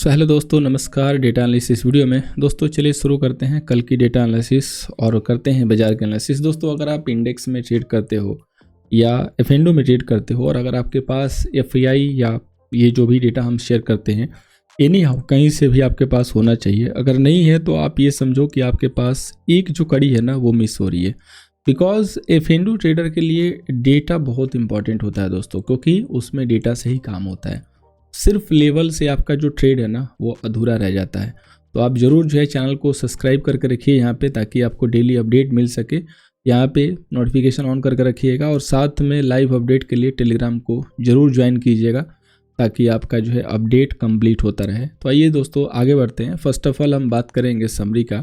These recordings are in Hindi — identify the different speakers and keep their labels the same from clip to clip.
Speaker 1: हेलो दोस्तों, नमस्कार। डेटा एनालिसिस वीडियो में दोस्तों चलिए शुरू करते हैं कल की डेटा एनालिसिस और करते हैं बाजार के एनालिसिस। दोस्तों अगर आप इंडेक्स में ट्रेड करते हो या एफएनडो में ट्रेड करते हो और अगर आपके पास एफआई या ये जो भी डेटा हम शेयर करते हैं एनी हाउ कहीं से भी आपके पास होना चाहिए। अगर नहीं है तो आप ये समझो कि आपके पास एक जो कड़ी है ना वो मिस हो रही है। बिकॉज एफएनडो ट्रेडर के लिए डेटा बहुत इंपॉर्टेंट होता है दोस्तों, क्योंकि उसमें डेटा से ही काम होता है। सिर्फ लेवल से आपका जो ट्रेड है ना वो अधूरा रह जाता है। तो आप ज़रूर जो है चैनल को सब्सक्राइब करके रखिए यहाँ पे, ताकि आपको डेली अपडेट मिल सके। यहाँ पे नोटिफिकेशन ऑन करके रखिएगा और साथ में लाइव अपडेट के लिए टेलीग्राम को ज़रूर ज्वाइन कीजिएगा, ताकि आपका जो है अपडेट कंप्लीट होता रहे। तो आइए दोस्तों आगे बढ़ते हैं। फर्स्ट ऑफ ऑल हम बात करेंगे समरी का।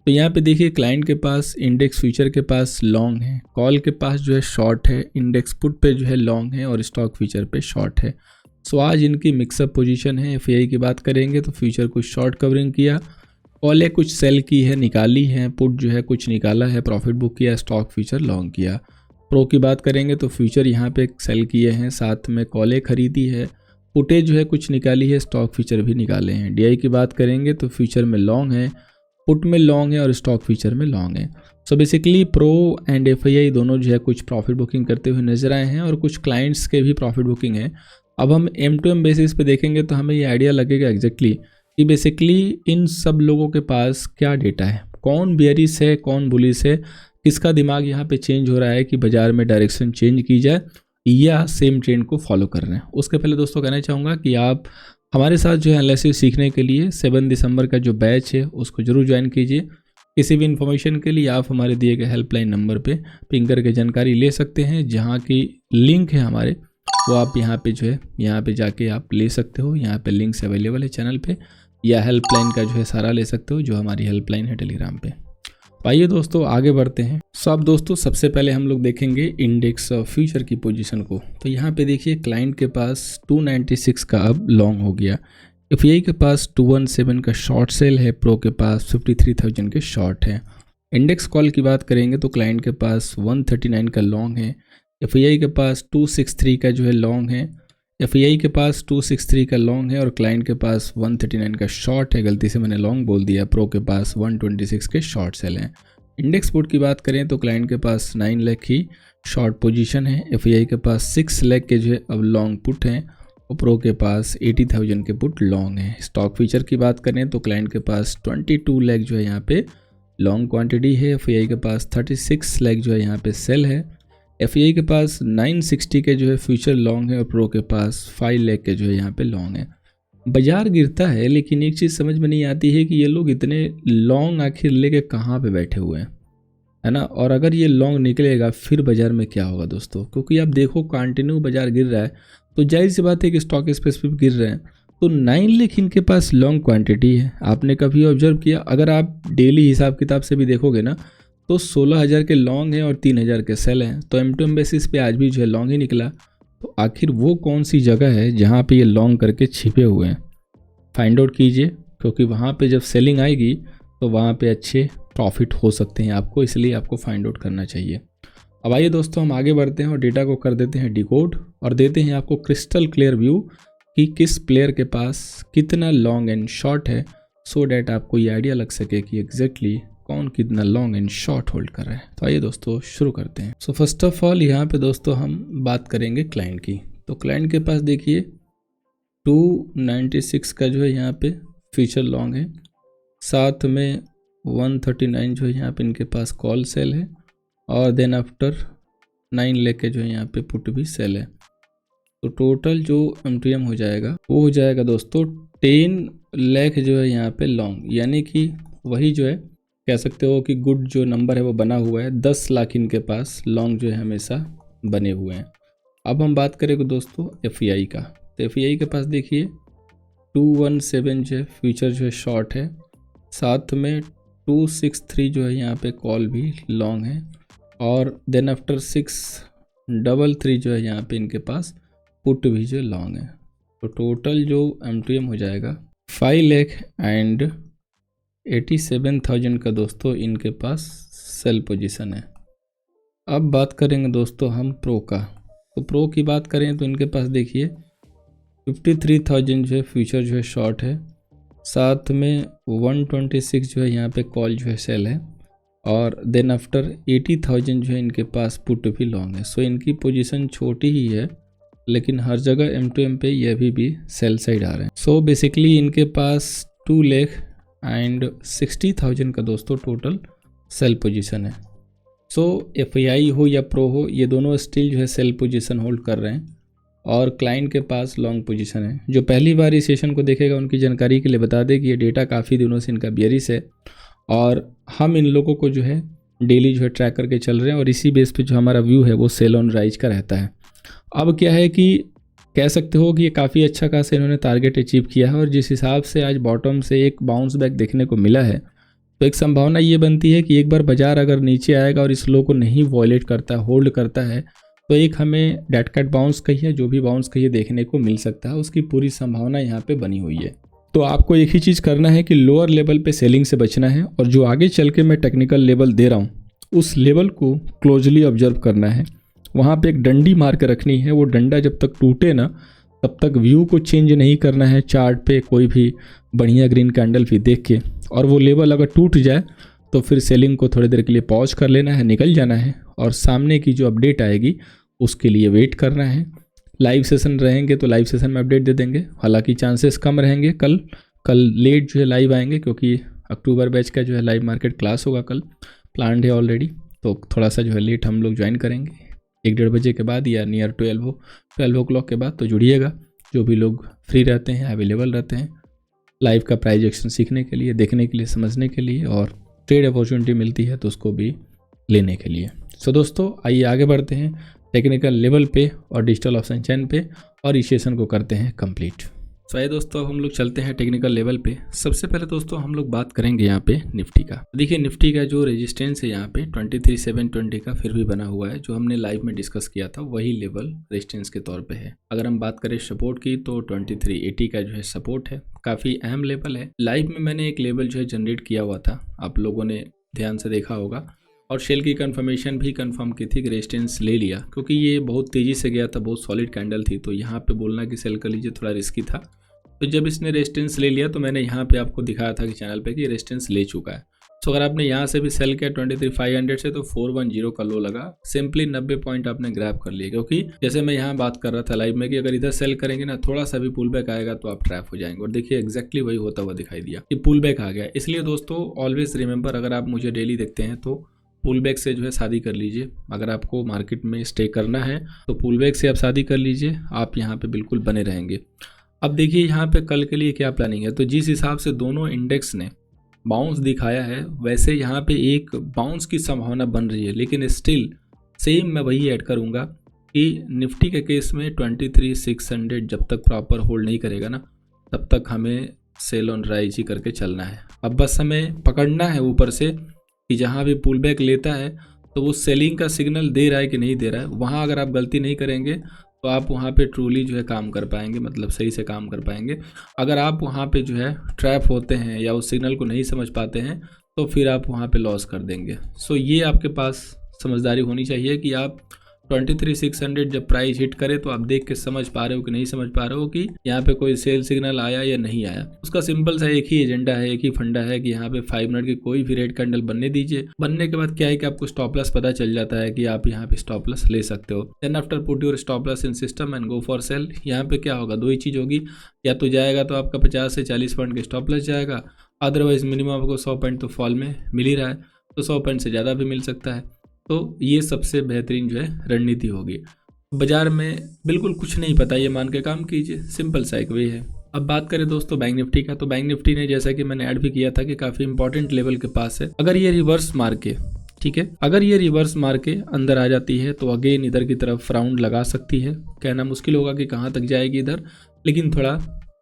Speaker 1: तो यहाँ पे देखिए क्लाइंट के पास इंडेक्स फ्यूचर के पास लॉन्ग है, कॉल के पास जो है शॉर्ट है, इंडेक्स पुट पे जो है लॉन्ग है और स्टॉक फ्यूचर पे शॉर्ट है। सो आज इनकी मिक्सअप पोजीशन है। एफआई की बात करेंगे तो फ्यूचर कुछ शॉर्ट कवरिंग किया, कॉल कुछ सेल की है, निकाली है, पुट जो है कुछ निकाला है, प्रॉफिट बुक किया, स्टॉक फ्यूचर लॉन्ग किया। प्रो की बात करेंगे तो फ्यूचर यहाँ पे सेल किए हैं, साथ में कॉल खरीदी है, पुटे जो है कुछ निकाली है, स्टॉक फ्यूचर भी निकाले हैं। डीआई की बात करेंगे तो फ्यूचर में लॉन्ग है, पुट में लॉन्ग है और स्टॉक फ्यूचर में लॉन्ग है। So basically pro and FI दोनों जो है कुछ प्रॉफिट बुकिंग करते हुए नजर आए हैं और कुछ क्लाइंट्स के भी प्रॉफिट बुकिंग है। अब हम M2M बेसिस पे देखेंगे तो हमें ये आइडिया लगेगा एग्जैक्टली कि बेसिकली इन सब लोगों के पास क्या डेटा है, कौन बेयरिश है, कौन बुलिश है, किसका दिमाग यहाँ पे चेंज हो रहा है कि बाजार में डायरेक्शन चेंज की जाए या सेम ट्रेंड को फॉलो कर रहे हैं। उसके पहले दोस्तों कहना चाहूँगा कि आप हमारे साथ जो है एनालिसिस सीखने के लिए 7 दिसंबर का जो बैच है उसको जरूर ज्वाइन कीजिए। किसी भी इन्फॉर्मेशन के लिए आप हमारे दिए गए हेल्पलाइन नंबर पे पिंग करके जानकारी ले सकते हैं, जहाँ की लिंक है हमारे वो आप यहाँ पे जो है यहाँ पे जाके आप ले सकते हो। यहाँ पे लिंक्स अवेलेबल है चैनल पे, या हेल्पलाइन का जो है सारा ले सकते हो जो हमारी हेल्पलाइन है टेलीग्राम पे। आइए दोस्तों आगे बढ़ते हैं। सो अब दोस्तों सबसे पहले हम लोग देखेंगे इंडेक्स फ्यूचर की पोजीशन को। तो यहाँ पे देखिए क्लाइंट के पास 296 का अब लॉन्ग हो गया, एफआई के पास 217 का शॉर्ट सेल है, प्रो के पास 53,000 के शॉर्ट है। इंडेक्स कॉल की बात करेंगे तो क्लाइंट के पास 139 का लॉन्ग है, एफआई के पास 263 का जो है लॉन्ग है, एफआई के पास 263 का लॉन्ग है और क्लाइंट के पास 139 का शॉर्ट है। गलती से मैंने लॉन्ग बोल दिया। प्रो के पास 126 के शॉर्ट सेल हैं। इंडेक्स पुट की बात करें तो क्लाइंट के पास 9 लाख की शॉर्ट पोजीशन है, एफआई के पास 6 लाख के जो है अब लॉन्ग पुट हैं और प्रो के पास 80,000 के पुट लॉन्ग है। स्टॉक फीचर की बात करें तो क्लाइंट के पास 22 लाख जो है यहाँ पे लॉन्ग क्वांटिटी है, एफआई के पास 36 लाख जो है यहाँ पे सेल है, एफआई के पास 960 के जो है फ्यूचर लॉन्ग है और प्रो के पास 5 लाख के जो है यहाँ पे लॉन्ग है। बाजार गिरता है, लेकिन एक चीज़ समझ में नहीं आती है कि ये लोग इतने लॉन्ग आखिर लेके कहाँ पे बैठे हुए हैं, है ना। और अगर ये लॉन्ग निकलेगा फिर बाजार में क्या होगा दोस्तों, क्योंकि आप देखो कंटिन्यू बाजार गिर रहा है तो जाहिर सी बात है कि स्टॉक स्पेसिफिक गिर रहे हैं। तो 9 लाख इनके पास लॉन्ग क्वांटिटी है। आपने कभी ऑब्जर्व किया, अगर आप डेली हिसाब किताब से भी देखोगे ना तो 16,000 के लॉन्ग हैं और 3,000 के सेल हैं। तो M2M बेसिस पे आज भी जो है लॉन्ग ही निकला। तो आखिर वो कौन सी जगह है जहाँ पे ये लॉन्ग करके छिपे हुए हैं, फाइंड आउट कीजिए, क्योंकि वहाँ पे जब सेलिंग आएगी तो वहाँ पे अच्छे प्रॉफिट हो सकते हैं आपको, इसलिए आपको फाइंड आउट करना चाहिए। अब आइए दोस्तों हम आगे बढ़ते हैं और डेटा को कर देते हैं डिकोड और देते हैं आपको क्रिस्टल क्लियर व्यू कि किस प्लेयर के पास कितना लॉन्ग एंड शॉर्ट है, सो डैट आपको ये आइडिया लग सके कि एग्जैक्टली कौन कितना लॉन्ग एंड शॉर्ट होल्ड कर रहा है। तो आइए दोस्तों शुरू करते हैं। सो फर्स्ट ऑफ ऑल यहाँ पे दोस्तों हम बात करेंगे क्लाइंट की। तो क्लाइंट के पास देखिए 296 का जो है यहाँ पे फ्यूचर लॉन्ग है, साथ में 139 जो है यहाँ पे इनके पास कॉल सेल है और देन आफ्टर 9 लाख के जो है यहाँ पे पुट भी सेल है। तो टोटल जो M2M हो जाएगा वो हो जाएगा दोस्तों 10 लाख जो है यहाँ पे लॉन्ग, यानी कि वही जो है कह सकते हो कि गुड जो नंबर है वो बना हुआ है। 10 लाख इनके पास लॉन्ग जो है हमेशा बने हुए हैं। अब हम बात करेंगे दोस्तों एफआई का। तो एफआई के पास देखिए 217 जो है फ्यूचर जो है शॉर्ट है, साथ में 263 जो है यहाँ पे कॉल भी लॉन्ग है और देन आफ्टर 633 जो है यहाँ पे इनके पास पुट भी जो लॉन्ग है। तो टोटल जो M2M हो जाएगा 5 लाख एंड 87,000 का दोस्तों इनके पास सेल पोजीशन है। अब बात करेंगे दोस्तों हम प्रो का। तो प्रो की बात करें तो इनके पास देखिए 53,000 जो है फ्यूचर जो है शॉर्ट है, साथ में 126 जो है यहाँ पे कॉल जो है सेल है, और देन आफ्टर 80,000 जो है इनके पास पुट भी लॉन्ग है। सो इनकी पोजीशन छोटी ही है, लेकिन हर जगह M2M पे ये भी सेल साइड आ रहे हैं। सो बेसिकली इनके पास 2,60,000 का दोस्तों टोटल सेल पोजीशन है। सो FII हो या प्रो हो, ये दोनों स्टिल जो है सेल पोजीशन होल्ड कर रहे हैं, और क्लाइंट के पास लॉन्ग पोजीशन है। जो पहली बार इस सेशन को देखेगा उनकी जानकारी के लिए बता दें कि ये डेटा काफ़ी दिनों से इनका बियरिश है, और हम इन लोगों को जो है डेली जो है ट्रैक करके चल रहे हैं, और इसी बेस पे जो हमारा व्यू है वो सेल ऑन राइज का रहता है। अब क्या है कि कह सकते हो कि ये काफ़ी अच्छा खासा इन्होंने टारगेट अचीव किया है, और जिस हिसाब से आज बॉटम से एक बाउंस बैक देखने को मिला है, तो एक संभावना ये बनती है कि एक बार बाजार अगर नीचे आएगा और इस लो को नहीं वॉयलेट करता, होल्ड करता है, तो एक हमें डेड कैट बाउंस कहिए, जो भी बाउंस कहिए, देखने को मिल सकता है। उसकी पूरी संभावना यहाँ पे बनी हुई है। तो आपको एक ही चीज़ करना है कि लोअर लेवल पे सेलिंग से बचना है, और जो आगे चल के मैं टेक्निकल लेवल दे रहा हूँ उस लेवल को क्लोजली ऑब्जर्व करना है। वहाँ पे एक डंडी मार के रखनी है, वो डंडा जब तक टूटे ना तब तक व्यू को चेंज नहीं करना है चार्ट पे कोई भी बढ़िया ग्रीन कैंडल भी देख के, और वो लेवल अगर टूट जाए तो फिर सेलिंग को थोड़ी देर के लिए पॉज कर लेना है, निकल जाना है, और सामने की जो अपडेट आएगी उसके लिए वेट करना है। लाइव सेशन रहेंगे तो लाइव सेशन में अपडेट दे देंगे, हालांकि चांसेस कम रहेंगे। कल लेट जो है लाइव आएंगे, क्योंकि अक्टूबर बैच का जो है लाइव मार्केट क्लास होगा कल, प्लान्ड है ऑलरेडी, तो थोड़ा सा जो है लेट हम लोग ज्वाइन करेंगे 1-1:30 बजे के बाद, या नियर 12 o'clock के बाद। तो जुड़िएगा, जो भी लोग फ्री रहते हैं, अवेलेबल रहते हैं लाइव का प्राइस एक्शन सीखने के लिए, देखने के लिए, समझने के लिए, और ट्रेड अपॉर्चुनिटी मिलती है तो उसको भी लेने के लिए। सो दोस्तों आइए आगे बढ़ते हैं टेक्निकल लेवल पे और डिजिटल ऑप्शन चैन पे, और इस सेशन को करते हैं कंप्लीट। सो आइए दोस्तों अब हम लोग चलते हैं टेक्निकल लेवल पे। सबसे पहले दोस्तों हम लोग बात करेंगे यहाँ पे निफ्टी का। देखिए निफ्टी का जो रेजिस्टेंस है यहाँ पे 23,720 का फिर भी बना हुआ है, जो हमने लाइव में डिस्कस किया था वही लेवल रेजिस्टेंस के तौर पे है। अगर हम बात करें सपोर्ट की तो 2380 का जो है सपोर्ट है, काफ़ी अहम लेवल है। लाइव में मैंने एक लेवल जो है जनरेट किया हुआ था, आप लोगों ने ध्यान से देखा होगा, और शेल की कंफर्मेशन भी कंफर्म की थी कि रेजिस्टेंस ले लिया, क्योंकि ये बहुत तेज़ी से गया था, बहुत सॉलिड कैंडल थी, तो यहाँ पे बोलना कि सेल कर लीजिए थोड़ा रिस्की था। तो जब इसने रेजिस्टेंस ले लिया तो मैंने यहाँ पे आपको दिखाया था कि चैनल पे कि रेजिस्टेंस ले चुका है। तो अगर आपने यहाँ से भी सेल किया 23,500 से, तो 410 का लो लगा, सिंपली 90 पॉइंट आपने ग्रैब कर लिया, क्योंकि जैसे मैं यहाँ बात कर रहा था लाइव में कि अगर इधर सेल करेंगे ना, थोड़ा सा भी पुल बैक आएगा तो आप ट्रैप हो जाएंगे, और देखिए एक्जैक्टली वही होता हुआ दिखाई दिया कि पुल बैक आ गया। इसलिए दोस्तों ऑलवेज रिमेंबर, अगर आप मुझे डेली देखते हैं तो पुल बैक से जो है शादी कर लीजिए। अगर आपको मार्केट में स्टे करना है तो पुल बैक से आप शादी कर लीजिए, आप यहाँ पे बिल्कुल बने रहेंगे। अब देखिए यहाँ पे कल के लिए क्या प्लानिंग है। तो जिस हिसाब से दोनों इंडेक्स ने बाउंस दिखाया है, वैसे यहाँ पे एक बाउंस की संभावना बन रही है, लेकिन स्टिल सेम मैं वही ऐड करूँगा कि निफ्टी के केस में 23,600 जब तक प्रॉपर होल्ड नहीं करेगा ना, तब तक हमें सेल ऑन राइज ही करके चलना है। अब बस हमें पकड़ना है ऊपर से कि जहाँ भी पुल बैक लेता है तो वो सेलिंग का सिग्नल दे रहा है कि नहीं दे रहा है। वहाँ अगर आप गलती नहीं करेंगे तो आप वहाँ पे ट्रूली जो है काम कर पाएंगे, मतलब सही से काम कर पाएंगे। अगर आप वहाँ पे जो है ट्रैप होते हैं या उस सिग्नल को नहीं समझ पाते हैं तो फिर आप वहाँ पे लॉस कर देंगे। सो ये आपके पास समझदारी होनी चाहिए कि आप 23,600 जब प्राइस हिट करे तो आप देख के समझ पा रहे हो कि नहीं समझ पा रहे हो कि यहाँ पे कोई सेल सिग्नल आया या नहीं आया। उसका सिंपल सा एक ही एजेंडा है, एक ही फंडा है कि यहाँ पे 5 मिनट की कोई भी रेड कैंडल बनने दीजिए। बनने के बाद क्या है कि आपको स्टॉप लॉस पता चल जाता है कि आप यहाँ पे स्टॉप लॉस ले सकते हो। Then after put your stop loss in system and go for sell. यहाँ पे क्या होगा, दो ही चीज़ होगी, या तो जाएगा तो आपका 50 से 40 पॉइंट का स्टॉप लॉस जाएगा, अदरवाइज मिनिमम आपको 100 पॉइंट तो फॉल में मिल ही रहा है, तो 100 पॉइंट से ज़्यादा भी मिल सकता है। तो ये सबसे बेहतरीन जो है रणनीति होगी। बाजार में बिल्कुल कुछ नहीं पता, ये मान के काम कीजिए, सिंपल सा एक वे है। अब बात करें दोस्तों बैंक निफ्टी का, तो बैंक निफ्टी ने जैसा कि मैंने ऐड भी किया था कि काफ़ी इंपॉर्टेंट लेवल के पास है। अगर ये रिवर्स मार के, ठीक है, अगर ये रिवर्स मार के अंदर आ जाती है तो अगेन इधर की तरफ राउंड लगा सकती है। कहना मुश्किल होगा कि कहाँ तक जाएगी इधर, लेकिन थोड़ा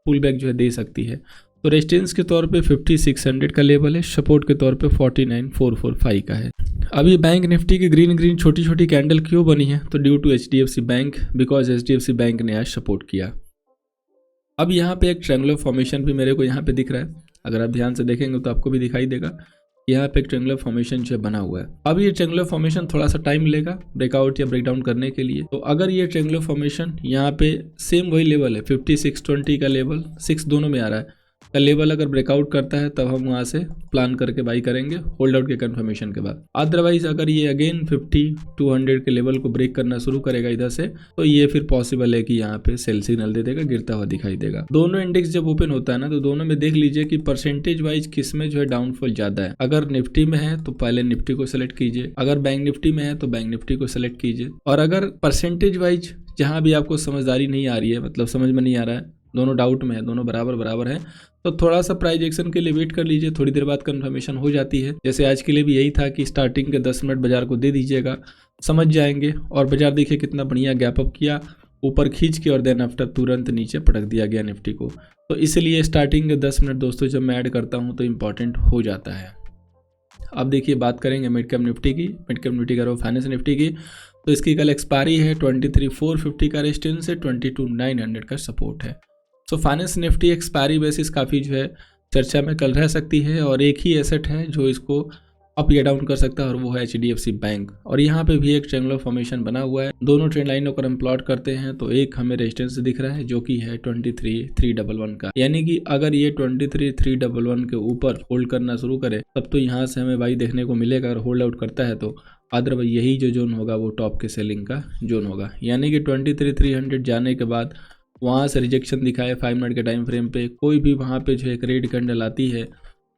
Speaker 1: पुल बैक जो है दे सकती है। तो रेजिस्टेंस के तौर पे 5600 का लेवल है, सपोर्ट के तौर पे 49445 का है। अभी बैंक निफ्टी की ग्रीन छोटी छोटी कैंडल क्यों बनी है, तो due to HDFC bank, because HDFC bank ने आज सपोर्ट किया। अब यहाँ पे एक ट्रायंगुलर फॉर्मेशन भी मेरे को यहाँ पे दिख रहा है, अगर आप ध्यान से देखेंगे तो आपको भी दिखाई देगा। यहाँ पे एक ट्रायंगुलर फॉर्मेशन जो बना हुआ है। अब ये ट्रायंगुलर फॉर्मेशन थोड़ा सा टाइम लेगा ब्रेकआउट या ब्रेकडाउन करने के लिए। तो अगर ये ट्रायंगुलर फॉर्मेशन यहाँ पे सेम वही लेवल है 5620 का लेवल, 6 दोनों में आ रहा है, का लेवल अगर ब्रेकआउट करता है तब हम वहाँ से प्लान करके बाई करेंगे होल्ड आउट के कंफर्मेशन के बाद। अदरवाइज अगर ये अगेन 50-200 के लेवल को ब्रेक करना शुरू करेगा इधर से, तो ये फिर पॉसिबल है कि यहाँ पे सेल सिग्नल दे देगा, गिरता हुआ दिखाई देगा। दोनों इंडेक्स जब ओपन होता है ना, तो दोनों में देख लीजिए कि परसेंटेज वाइज किस में जो है डाउनफॉल ज्यादा है। अगर निफ्टी में है तो पहले निफ्टी को सेलेक्ट कीजिए, अगर बैंक निफ्टी में है तो बैंक निफ्टी को सेलेक्ट कीजिए। और अगर परसेंटेज वाइज जहां भी आपको समझदारी नहीं आ रही है, मतलब समझ में नहीं आ रहा है, दोनों डाउट में है, दोनों बराबर है, तो थोड़ा सा प्राइस एक्शन के लिए वेट कर लीजिए, थोड़ी देर बाद कंफर्मेशन हो जाती है। जैसे आज के लिए भी यही था कि स्टार्टिंग के 10 मिनट बाजार को दे दीजिएगा, समझ जाएंगे। और बाजार देखिए कितना बढ़िया गैप अप किया ऊपर खींच के, और देन आफ्टर तुरंत नीचे पटक दिया गया निफ्टी को। तो इसलिए स्टार्टिंग के 10 मिनट दोस्तों जब मैं ऐड करता हूँ तो इम्पॉर्टेंट हो जाता है। अब देखिए बात करेंगे मिड कैप निफ्टी की, मिड कैप निफ्टी करो फाइनेंस निफ्टी की। तो इसकी कल एक्सपायरी है, 23,450 का रेजिस्टेंस है, 22,900 का सपोर्ट है। So finance Nifty expiry basis काफ़ी जो है चर्चा में कल रह सकती है, और एक ही एसेट है जो इसको अप या डाउन कर सकता है, और वो है HDFC बैंक। और यहाँ पे भी एक ट्रेंगुलर फॉर्मेशन बना हुआ है। दोनों ट्रेंड लाइनों को हम प्लॉट करते हैं तो एक हमें रेजिस्टेंस दिख रहा है जो कि है 23,311 का, यानी कि अगर ये 23,311 के ऊपर होल्ड करना शुरू करे तब तो यहाँ से हमें बाई देखने को मिलेगा। अगर होल्ड आउट करता है तो अदरवाइज यही जो जोन होगा वो टॉप के सेलिंग का जोन होगा, यानी कि 23,300 जाने के बाद वहाँ से रिजेक्शन दिखाए 5 मिनट के टाइम फ्रेम पे, कोई भी वहाँ पे जो एक रेड कैंडल आती है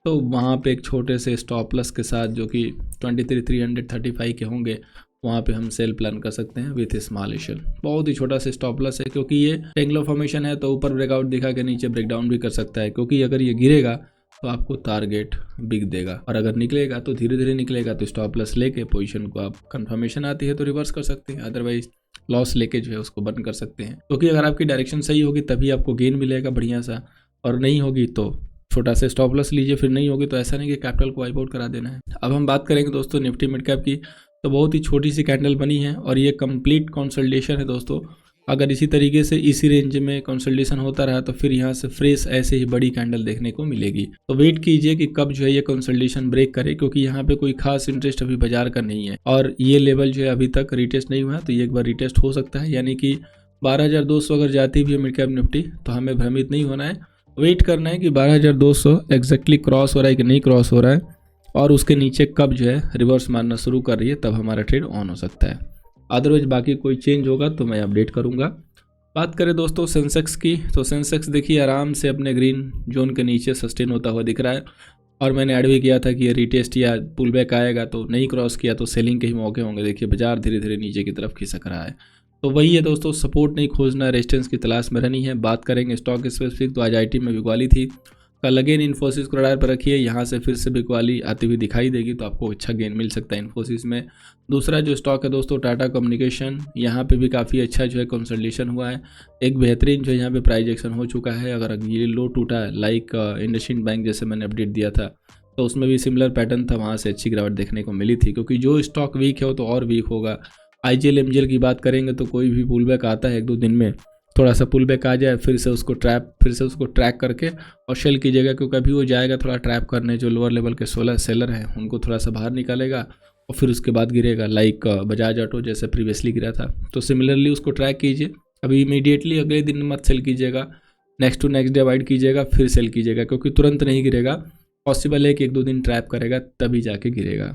Speaker 1: तो वहाँ पे एक छोटे से स्टॉप लॉस के साथ जो कि 23,335 के होंगे, वहाँ पे हम सेल प्लान कर सकते हैं विथ स्मॉल एशन। बहुत ही छोटा सा स्टॉप लॉस है, क्योंकि ये ट्रायंगुलर फॉर्मेशन है तो ऊपर ब्रेकआउट दिखा के नीचे ब्रेकडाउन भी कर सकता है, क्योंकि अगर ये गिरेगा तो आपको टारगेट बिक देगा, और अगर निकलेगा तो धीरे धीरे निकलेगा, तो स्टॉप लॉस लेके पोजीशन को आप कंफर्मेशन आती है तो रिवर्स कर सकते हैं, अदरवाइज लॉस लेके जो है उसको बंद कर सकते हैं। क्योंकि अगर आपकी डायरेक्शन सही होगी तभी आपको गेन मिलेगा बढ़िया सा, और नहीं होगी तो छोटा सा स्टॉप लॉस लीजिए, फिर नहीं होगी तो ऐसा नहीं कि कैपिटल को वाइप आउट करा देना है। अब हम बात करेंगे दोस्तों निफ्टी मिड कैप की, तो बहुत ही छोटी सी कैंडल बनी है और ये कंप्लीट कंसोलिडेशन है दोस्तों। अगर इसी तरीके से इसी रेंज में कंसोलिडेशन होता रहा तो फिर यहाँ से फ्रेश ऐसे ही बड़ी कैंडल देखने को मिलेगी। तो वेट कीजिए कि कब जो है ये कंसोलिडेशन ब्रेक करे, क्योंकि यहाँ पे कोई खास इंटरेस्ट अभी बाजार का नहीं है, और ये लेवल जो है अभी तक रिटेस्ट नहीं हुआ, तो ये एक बार रिटेस्ट हो सकता है। यानी कि 12,200 अगर जाती भी है मिड कैप निफ्टी तो हमें भ्रमित नहीं होना है, वेट करना है कि 12,200 एग्जैक्टली क्रॉस हो रहा है कि नहीं क्रॉस हो रहा है, और उसके नीचे कब जो है रिवर्स मारना शुरू कर रही है तब हमारा ट्रेड ऑन हो सकता है। अदरवाइज बाकी कोई चेंज होगा तो मैं अपडेट करूंगा। बात करें दोस्तों सेंसेक्स की, तो सेंसेक्स देखिए आराम से अपने ग्रीन जोन के नीचे सस्टेन होता हुआ दिख रहा है, और मैंने ऐड भी किया था कि ये रिटेस्ट या पुल बैक आएगा, तो नहीं क्रॉस किया तो सेलिंग के ही मौके होंगे। देखिए बाजार धीरे धीरे नीचे की तरफ खिसक रहा है, तो वही है दोस्तों, सपोर्ट नहीं खोजना, रेजिस्टेंस की तलाश में रहनी है। बात करेंगे स्टॉक स्पेसिफिक, तो आज IT में बिकवाली थी, कल अगेन इन्फोसिस को रडार पर रखिए, यहाँ से फिर से बिकवाली आती हुई दिखाई देगी तो आपको अच्छा गेन मिल सकता है इन्फोसिस में। दूसरा जो स्टॉक है दोस्तों टाटा कम्युनिकेशन, यहाँ पे भी काफ़ी अच्छा जो है कंसोलिडेशन हुआ है, एक बेहतरीन जो है यहाँ पे प्राइस एक्शन हो चुका है। अगर ये लो टूटा लाइक इंडसइंड बैंक जैसे मैंने अपडेट दिया था तो उसमें भी सिमिलर पैटर्न था, वहाँ से अच्छी गिरावट देखने को मिली थी, क्योंकि जो स्टॉक वीक है वो तो और वीक होगा। IGL MGL की बात करेंगे तो कोई भी पुल बैक आता है 1-2 दिन में, थोड़ा सा पुल बैक आ जाए फिर से उसको ट्रैक करके और शेल कीजिएगा, क्योंकि अभी वो जाएगा थोड़ा ट्रैप करने, जो लोअर लेवल के 16 सेलर हैं उनको थोड़ा सा बाहर निकालेगा और फिर उसके बाद गिरेगा, लाइक बजाज ऑटो जैसे प्रीवियसली गिरा था। तो सिमिलरली उसको ट्रैक कीजिए, अभी इमीडिएटली अगले दिन मत सेल कीजिएगा, next to next day avoid कीजिएगा, फिर सेल कीजिएगा, क्योंकि तुरंत नहीं गिरेगा, पॉसिबल है कि 1-2 दिन ट्रैप करेगा तभी जाके गिरेगा।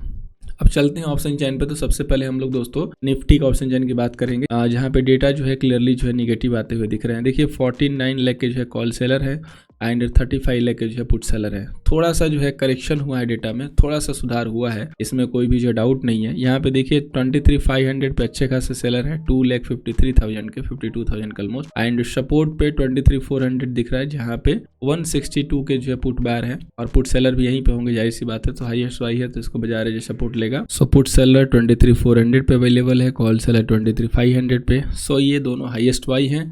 Speaker 1: अब चलते हैं ऑप्शन चैन पे, तो सबसे पहले हम लोग दोस्तों निफ्टी का ऑप्शन चैन की बात करेंगे, जहाँ पे डेटा जो है क्लियरली जो है निगेटिव आते हुए दिख रहे हैं। देखिए 49 लाख के जो है कॉल सेलर है एंड 35 लाख के जो है पुट सेलर है। थोड़ा सा जो है करेक्शन हुआ है डेटा में, थोड़ा सा सुधार हुआ है, इसमें कोई भी जो डाउट नहीं है। यहाँ पे देखिए 23,500 पे अच्छे खासे सेलर है, 2,53,000 के 52,000 का ऑलमोस्ट, एंड सपोर्ट पे 23,400 दिख रहा है, जहाँ पे 162 के जो है पुट बायर है, और पुट सेलर भी यहीं पे होंगे, जाहिर सी बात है, तो हाईएस्ट वाई है तो इसको बाजार जो सपोर्ट लेगा। सो पुट सेलर 23,400 पे अवेलेबल है, कॉल सेलर 23,500 पे। सो ये दोनों हाईएस्ट वाई हैं।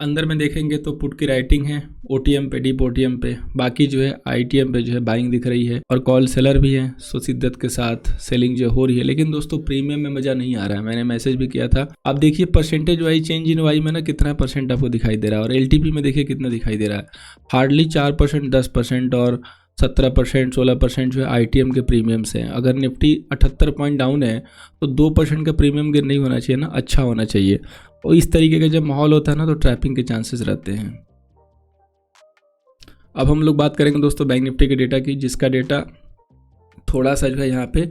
Speaker 1: अंदर में देखेंगे तो पुट की राइटिंग है OTM पे, डीप OTM पे, बाकी जो है ITM पे जो है बाइंग दिख रही है, और कॉल सेलर भी है। सो शिद्दत के साथ सेलिंग जो हो रही है, लेकिन दोस्तों प्रीमियम में मजा नहीं आ रहा है, मैंने मैसेज भी किया था। आप देखिए percentage wise change in Y में ना कितना परसेंट आपको दिखाई दे रहा है, और LTP में देखिए कितना दिखाई दे रहा है, हार्डली 4%, 10% और 17%, 16% जो है ITM के प्रीमियम से हैं। अगर निफ्टी 78 पॉइंट डाउन है तो 2% का प्रीमियम गिर नहीं होना चाहिए ना, अच्छा होना चाहिए। और इस तरीके का जब माहौल होता है ना तो ट्रैपिंग के चांसेस रहते हैं। अब हम लोग बात करेंगे दोस्तों बैंक निफ्टी के डेटा की, जिसका डेटा थोड़ा सा जो है यहाँ पे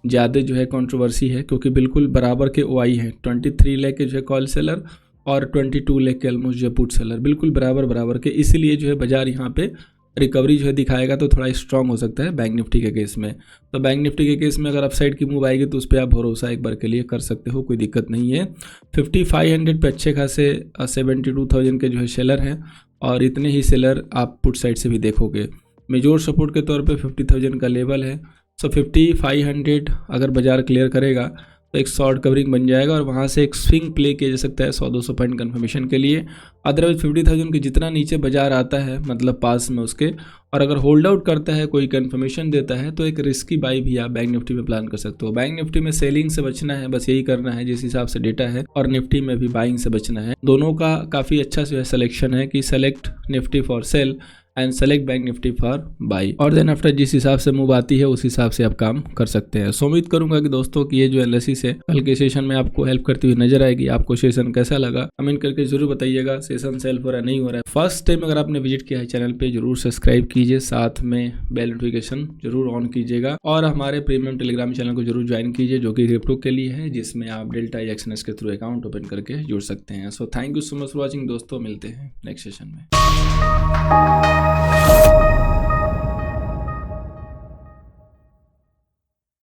Speaker 1: ज़्यादा जो है कंट्रोवर्सी है, क्योंकि बिल्कुल बराबर के ओआई हैं। 23 लाख के जो है कॉल सेलर और 22 लाख के ऑलमोस्ट जो है पुट सेलर, बिल्कुल बराबर के, इसीलिए जो है बाजार यहाँ पे रिकवरी जो है दिखाएगा तो थोड़ा स्ट्रांग हो सकता है बैंक निफ्टी के केस में। तो बैंक निफ्टी के केस में अगर अपसाइड की मूव आएगी तो उस पर आप भरोसा एक बार के लिए कर सकते हो, कोई दिक्कत नहीं है। 5500 पे अच्छे खासे 72,000 के जो है सेलर हैं, और इतने ही सेलर आप पुट साइड से भी देखोगे। मेजोर सपोर्ट के तौर पे 50,000 का लेवल है। सो 5500 अगर बाजार क्लियर करेगा तो एक शॉर्ट कवरिंग बन जाएगा, और वहाँ से एक स्विंग प्ले किया जा सकता है 100-200 पॉइंट कन्फर्मेशन के लिए। अदरवाइज 50,000 के जितना नीचे बाजार आता है, मतलब पास में उसके, और अगर होल्ड आउट करता है, कोई कन्फर्मेशन देता है, तो एक रिस्की बाई भी आप बैंक निफ्टी में प्लान कर सकते हो। बैंक निफ्टी में सेलिंग से बचना है, बस यही करना है जिस हिसाब से डेटा है, और निफ्टी में भी बाइंग से बचना है। दोनों का काफ़ी अच्छा जो है सिलेक्शन है कि select Nifty for sale and select bank Nifty for by, और देन आफ्टर जिस हिसाब से मूव आती है उस हिसाब से आप काम कर सकते हैं। सो उम्मीद करूंगा कि दोस्तों की ये जो एनालिसिस है कल के सेशन में आपको हेल्प करती हुई नजर आएगी। आपको सेशन कैसा लगा कमेंट करके जरूर बताइएगा। सेशन सेल्फ हो रहा नहीं हो रहा है, फर्स्ट टाइम अगर आपने विजिट किया है चैनल पे जरूर सब्सक्राइब कीजिए, साथ में बेल नोटिफिकेशन जरूर ऑन कीजिएगा, और हमारे प्रीमियम टेलीग्राम चैनल को जरूर ज्वाइन कीजिए जो कि क्रिप्टो के लिए है, जिसमें आप डेल्टा एक्सएनएस के थ्रू अकाउंट ओपन करके जुड़ सकते हैं। So thank you so much for watching दोस्तों, मिलते हैं नेक्स्ट सेशन में।